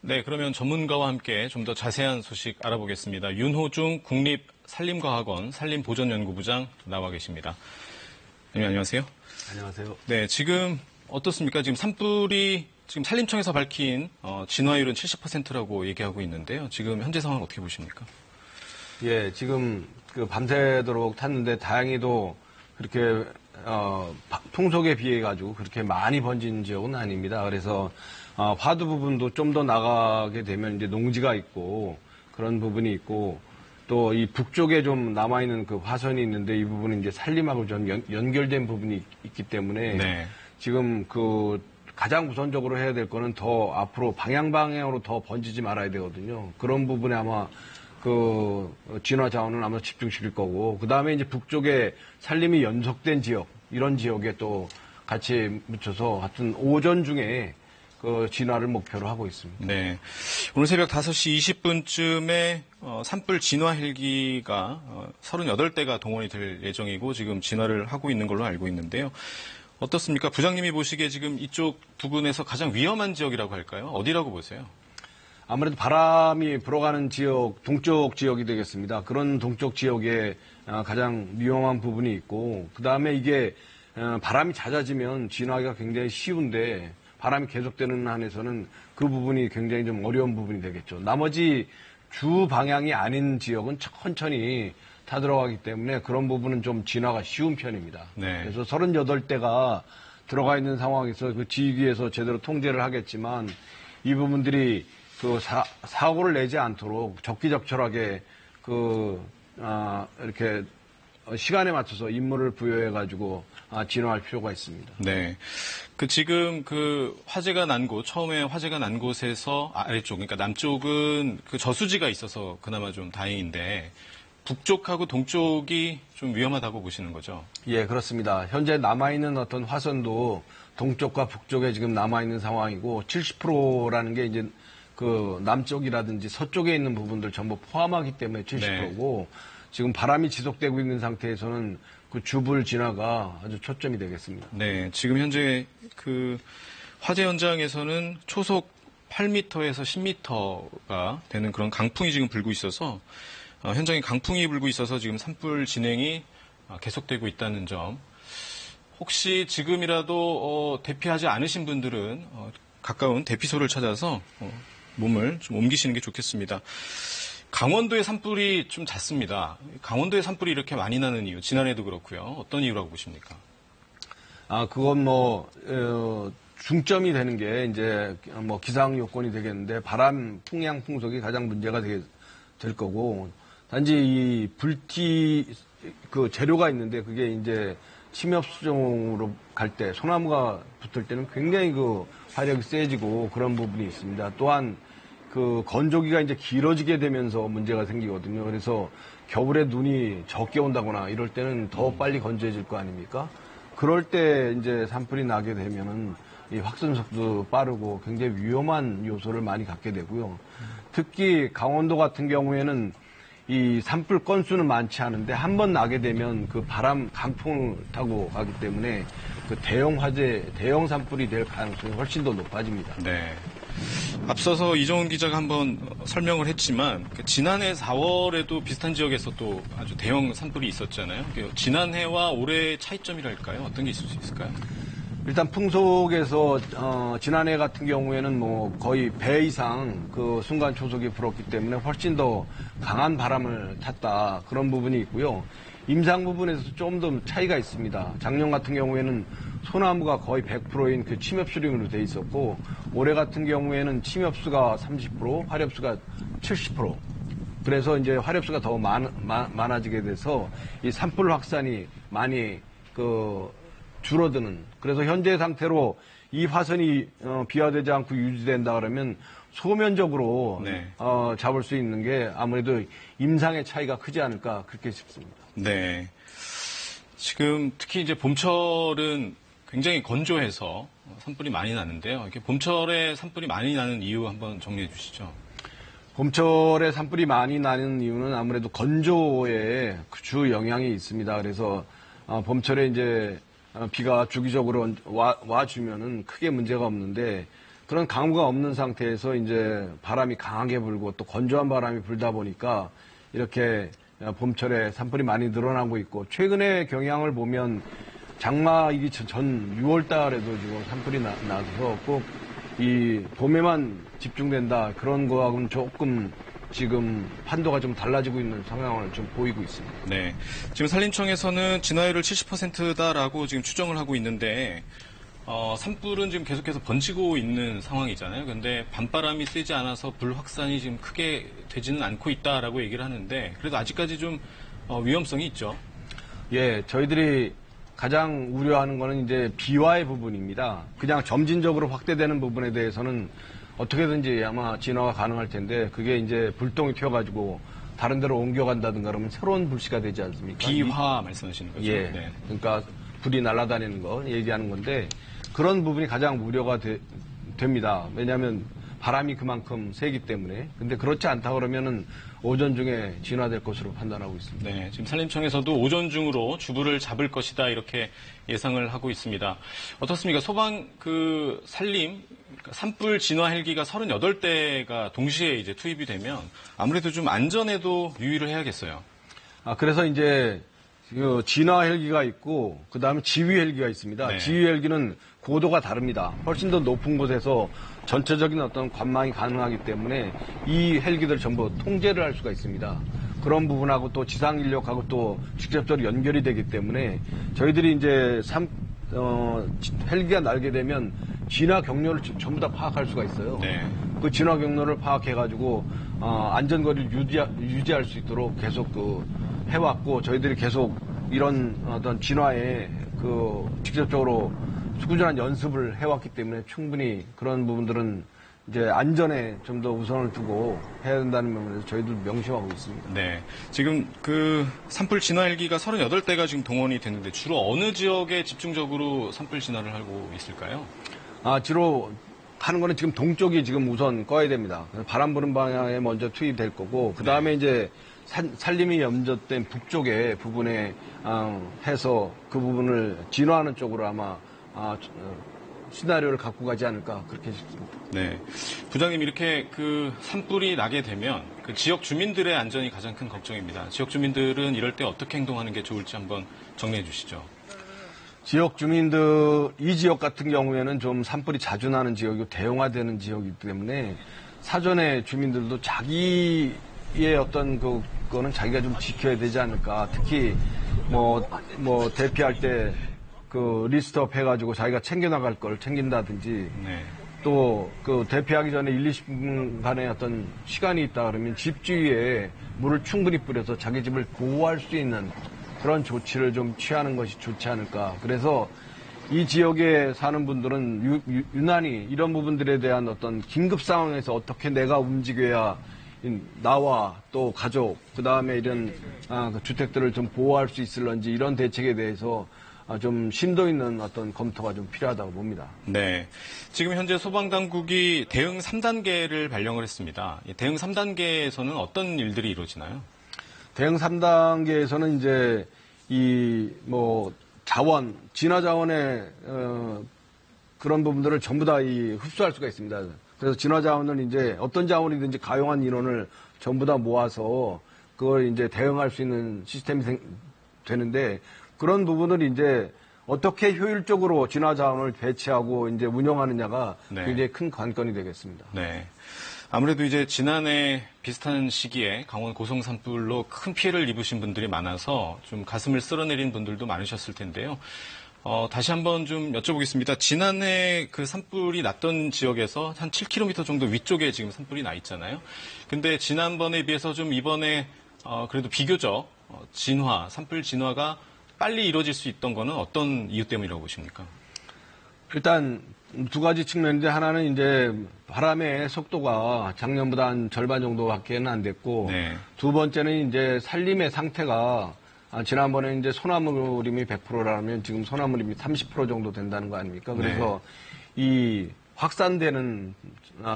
네, 그러면 전문가와 함께 좀 더 자세한 소식 알아보겠습니다. 윤호중 국립산림과학원 산림보전연구부장 나와 계십니다. 네, 안녕하세요. 안녕하세요. 네, 지금 어떻습니까? 지금 산불이 지금 산림청에서 밝힌 진화율은 70%라고 얘기하고 있는데요. 지금 현재 상황 어떻게 보십니까? 예, 지금 밤새도록 탔는데 다행히도 그렇게 풍속에 비해 가지고 그렇게 많이 번진 지역은 아닙니다. 그래서 화두 부분도 좀 더 나가게 되면 이제 농지가 있고 그런 부분이 있고 또 이 북쪽에 좀 남아있는 그 화선이 있는데 이 부분은 이제 산림하고 좀 연결된 부분이 있기 때문에 네. 지금 가장 우선적으로 해야 될 거는 더 앞으로 방향으로 더 번지지 말아야 되거든요. 그런 부분에 아마 진화 자원은 아마 집중시킬 거고, 그 다음에 이제 북쪽에 산림이 연속된 지역, 이런 지역에 또 같이 묻혀서 하여튼 오전 중에 진화를 목표로 하고 있습니다. 네. 오늘 새벽 5시 20분쯤에 산불 진화 헬기가 38대가 동원이 될 예정이고 지금 진화를 하고 있는 걸로 알고 있는데요. 어떻습니까? 부장님이 보시기에 지금 이쪽 부근에서 가장 위험한 지역이라고 할까요? 어디라고 보세요? 아무래도 바람이 불어가는 지역, 동쪽 지역이 되겠습니다. 그런 동쪽 지역에 가장 위험한 부분이 있고, 그 다음에 이게 바람이 잦아지면 진화하기가 굉장히 쉬운데, 바람이 계속되는 한에서는 그 부분이 굉장히 좀 어려운 부분이 되겠죠. 나머지 주 방향이 아닌 지역은 천천히 타들어가기 때문에 그런 부분은 좀 진화가 쉬운 편입니다. 네. 그래서 38대가 들어가 있는 상황에서 그 지휘기에서 제대로 통제를 하겠지만 이 부분들이 사고를 내지 않도록 적기적절하게 이렇게 시간에 맞춰서 임무를 부여해가지고 진화할 필요가 있습니다. 네. 지금 화재가 난 곳, 처음에 화재가 난 곳에서 아래쪽, 그러니까 남쪽은 저수지가 있어서 그나마 좀 다행인데 북쪽하고 동쪽이 좀 위험하다고 보시는 거죠? 예, 그렇습니다. 현재 남아있는 어떤 화선도 동쪽과 북쪽에 지금 남아있는 상황이고 70%라는 게 이제 남쪽이라든지 서쪽에 있는 부분들 전부 포함하기 때문에 70%고 네. 지금 바람이 지속되고 있는 상태에서는 주불 진화가 아주 초점이 되겠습니다. 네, 지금 현재 화재 현장에서는 초속 8m에서 10m가 되는 그런 강풍이 지금 불고 있어서 현장에 강풍이 불고 있어서 지금 산불 진행이 계속되고 있다는 점. 혹시 지금이라도 대피하지 않으신 분들은 가까운 대피소를 찾아서 몸을 좀 옮기시는 게 좋겠습니다. 강원도의 산불이 좀 잦습니다. 강원도의 산불이 이렇게 많이 나는 이유, 지난해도 그렇고요. 어떤 이유라고 보십니까? 그건 중점이 되는 게 이제 기상 요건이 되겠는데 바람, 풍향, 풍속이 가장 문제가 될 거고 단지 이 재료가 있는데 그게 이제 침엽수종으로 갈 때 소나무가 붙을 때는 굉장히 화력이 세지고 그런 부분이 있습니다. 또한 건조기가 이제 길어지게 되면서 문제가 생기거든요. 그래서 겨울에 눈이 적게 온다거나 이럴 때는 더 빨리 건조해질 거 아닙니까? 그럴 때 이제 산불이 나게 되면은 이 확산 속도 빠르고 굉장히 위험한 요소를 많이 갖게 되고요. 특히 강원도 같은 경우에는 이 산불 건수는 많지 않은데 한 번 나게 되면 바람 강풍을 타고 가기 때문에 대형 화재, 대형 산불이 될 가능성이 훨씬 더 높아집니다. 네. 앞서서 이정훈 기자가 한번 설명을 했지만 지난해 4월에도 비슷한 지역에서 또 아주 대형 산불이 있었잖아요. 지난해와 올해의 차이점이랄까요? 어떤 게 있을 수 있을까요? 일단 풍속에서 지난해 같은 경우에는 거의 배 이상 순간 초속이 불었기 때문에 훨씬 더 강한 바람을 탔다 그런 부분이 있고요. 임상 부분에서 좀 더 차이가 있습니다. 작년 같은 경우에는 소나무가 거의 100%인 침엽수령으로 돼 있었고 올해 같은 경우에는 침엽수가 30%, 화렵수가 70%. 그래서 이제 화렵수가 더 많아지게 돼서 이 산불 확산이 많이 줄어드는. 그래서 현재 상태로 이 화선이 비화되지 않고 유지된다 그러면 소면적으로 네. 잡을 수 있는 게 아무래도 임상의 차이가 크지 않을까 그렇게 싶습니다. 네. 지금 특히 이제 봄철은 굉장히 건조해서 산불이 많이 나는데요. 이렇게 봄철에 산불이 많이 나는 이유 한번 정리해 주시죠. 봄철에 산불이 많이 나는 이유는 아무래도 건조에 주 영향이 있습니다. 그래서 봄철에 이제 비가 주기적으로 와주면은 크게 문제가 없는데 그런 강우가 없는 상태에서 이제 바람이 강하게 불고 또 건조한 바람이 불다 보니까 이렇게 봄철에 산불이 많이 늘어나고 있고, 최근의 경향을 보면 장마이기 전 6월 달에도 지금 산불이 나서 꼭 이 봄에만 집중된다, 그런 거하고는 조금 지금 판도가 좀 달라지고 있는 상황을 좀 보이고 있습니다. 네. 지금 산림청에서는 진화율을 70%다라고 지금 추정을 하고 있는데, 산불은 지금 계속해서 번지고 있는 상황이잖아요. 그런데 밤바람이 세지 않아서 불 확산이 지금 크게 되지는 않고 있다라고 얘기를 하는데, 그래도 아직까지 좀 위험성이 있죠. 예, 저희들이 가장 우려하는 거는 이제 비와의 부분입니다. 그냥 점진적으로 확대되는 부분에 대해서는 어떻게든지 아마 진화가 가능할 텐데, 그게 이제 불똥이 튀어가지고 다른 데로 옮겨간다든가 그러면 새로운 불씨가 되지 않습니까? 비화 말씀하시는 거죠? 예. 네. 그러니까 불이 날아다니는 거 얘기하는 건데, 그런 부분이 가장 우려가 됩니다. 왜냐하면 바람이 그만큼 세기 때문에. 근데 그렇지 않다 그러면은 오전 중에 진화될 것으로 판단하고 있습니다. 네, 지금 산림청에서도 오전 중으로 주부를 잡을 것이다 이렇게 예상을 하고 있습니다. 어떻습니까? 소방 산림 산불 진화 헬기가 38대가 동시에 이제 투입이 되면 아무래도 좀 안전에도 유의를 해야겠어요. 그래서 이제 진화 헬기가 있고 그다음에 지휘 헬기가 있습니다. 네. 지휘 헬기는 고도가 다릅니다. 훨씬 더 높은 곳에서 전체적인 어떤 관망이 가능하기 때문에 이 헬기들 전부 통제를 할 수가 있습니다. 그런 부분하고 또 지상 인력하고 또 직접적으로 연결이 되기 때문에 저희들이 이제 헬기가 날게 되면 진화 경로를 전부 다 파악할 수가 있어요. 네. 그 진화 경로를 파악해가지고 안전거리를 유지할 수 있도록 계속 해왔고, 저희들이 계속 이런 어떤 진화에 직접적으로 꾸준한 연습을 해왔기 때문에 충분히 그런 부분들은 이제 안전에 좀 더 우선을 두고 해야 된다는 면에서 저희도 명심하고 있습니다. 네. 지금 산불 진화 헬기가 38대가 지금 동원이 됐는데 주로 어느 지역에 집중적으로 산불 진화를 하고 있을까요? 주로 하는 거는 지금 동쪽이 지금 우선 꺼야 됩니다. 바람 부는 방향에 먼저 투입될 거고, 그 다음에 이제 산림이 염전된 북쪽의 부분에 해서 그 부분을 진화하는 쪽으로 아마 시나리오를 갖고 가지 않을까 그렇게 싶습니다. 네. 부장님, 이렇게 산불이 나게 되면 지역 주민들의 안전이 가장 큰 걱정입니다. 지역 주민들은 이럴 때 어떻게 행동하는 게 좋을지 한번 정리해 주시죠. 지역 주민들, 이 지역 같은 경우에는 좀 산불이 자주 나는 지역이고 대형화되는 지역이기 때문에 사전에 주민들도 자기의 어떤 그거는 자기가 좀 지켜야 되지 않을까. 특히 대피할 때 리스트업 해가지고 자기가 챙겨나갈 걸 챙긴다든지, 네. 또 대피하기 전에 1, 20분간의 어떤 시간이 있다 그러면 집 주위에 물을 충분히 뿌려서 자기 집을 보호할 수 있는 그런 조치를 좀 취하는 것이 좋지 않을까. 그래서 이 지역에 사는 분들은 유난히 이런 부분들에 대한 어떤 긴급 상황에서 어떻게 내가 움직여야 나와 또 가족, 그 다음에 이런 주택들을 좀 보호할 수 있을런지, 이런 대책에 대해서 좀 심도 있는 어떤 검토가 좀 필요하다고 봅니다. 네. 지금 현재 소방당국이 대응 3단계를 발령을 했습니다. 대응 3단계에서는 어떤 일들이 이루어지나요? 대응 3단계에서는 이제 진화 자원의 그런 부분들을 전부 다 흡수할 수가 있습니다. 그래서 진화 자원은 이제 어떤 자원이든지 가용한 인원을 전부 다 모아서 그걸 이제 대응할 수 있는 시스템이 되는데, 그런 부분을 이제 어떻게 효율적으로 진화 자원을 배치하고 이제 운영하느냐가 네. 굉장히 큰 관건이 되겠습니다. 네. 아무래도 이제 지난해 비슷한 시기에 강원 고성 산불로 큰 피해를 입으신 분들이 많아서 좀 가슴을 쓸어내린 분들도 많으셨을 텐데요. 다시 한번 좀 여쭤보겠습니다. 지난해 산불이 났던 지역에서 한 7km 정도 위쪽에 지금 산불이 나 있잖아요. 근데 지난번에 비해서 좀 이번에 그래도 비교적 산불 진화가 빨리 이루어질 수 있던 거는 어떤 이유 때문이라고 보십니까? 일단 두 가지 측면인데, 하나는 이제 바람의 속도가 작년보다 한 절반 정도밖에는 안 됐고, 네. 두 번째는 이제 산림의 상태가 지난번에 이제 소나무림이 100%라면 지금 소나무림이 30% 정도 된다는 거 아닙니까? 그래서 이 확산되는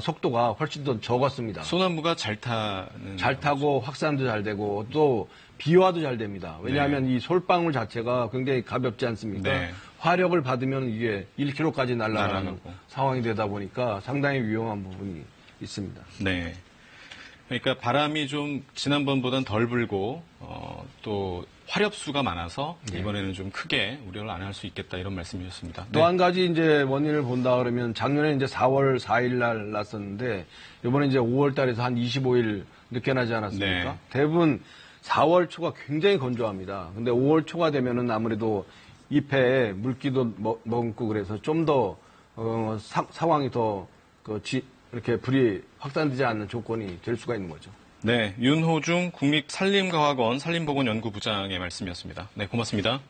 속도가 훨씬 더 적었습니다. 소나무가 잘 타고 확산도 잘 되고 또 비화도 잘 됩니다. 왜냐하면 이 솔방울 자체가 굉장히 가볍지 않습니까? 네. 화력을 받으면 이게 1km까지 날아가는 날아가고. 상황이 되다 보니까 상당히 위험한 부분이 있습니다. 네. 그러니까 바람이 좀 지난번보다는 덜 불고 또 화렵수가 많아서 이번에는 좀 크게 우려를 안 할 수 있겠다 이런 말씀이셨습니다. 또 한 가지 이제 원인을 본다 그러면 작년에 이제 4월 4일 날 났었는데 이번에 이제 5월 달에서 한 25일 늦게 나지 않았습니까? 네. 대부분 4월 초가 굉장히 건조합니다. 근데 5월 초가 되면은 아무래도 잎에 물기도 머금고 그래서 좀 더 상황이 더 이렇게 불이 확산되지 않는 조건이 될 수가 있는 거죠. 네, 윤호중 국립산림과학원 산림보건연구부장의 말씀이었습니다. 네, 고맙습니다.